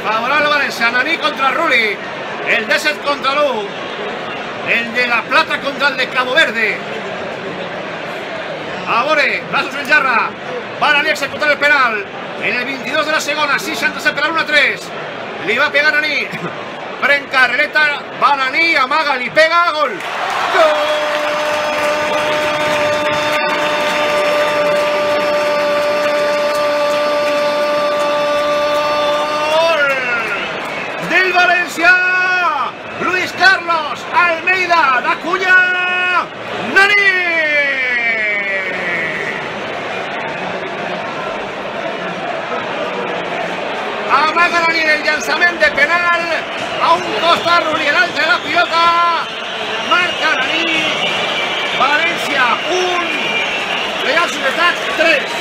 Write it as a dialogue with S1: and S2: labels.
S1: Favorable Valencia. Nani contra Rulli. El Deset contra Lu. El de La Plata contra el de Cabo Verde. Abore, brazos en jarra. Va Nani a ejecutar el penal. En el 22 de la segunda. Sí, Santos a pegar 1-3. Le va a pegar Nani. Pren carrereta. Va Nani, amaga, li pega. Gol. ¡Gol! Del Valencia. Luis Carlos Almeida da Cunya. Nani. Amaga Nani en el llançament de penal. A un costat Rulli, l'altre de la pilota. Marca Nani. València 1, Real Societat 3.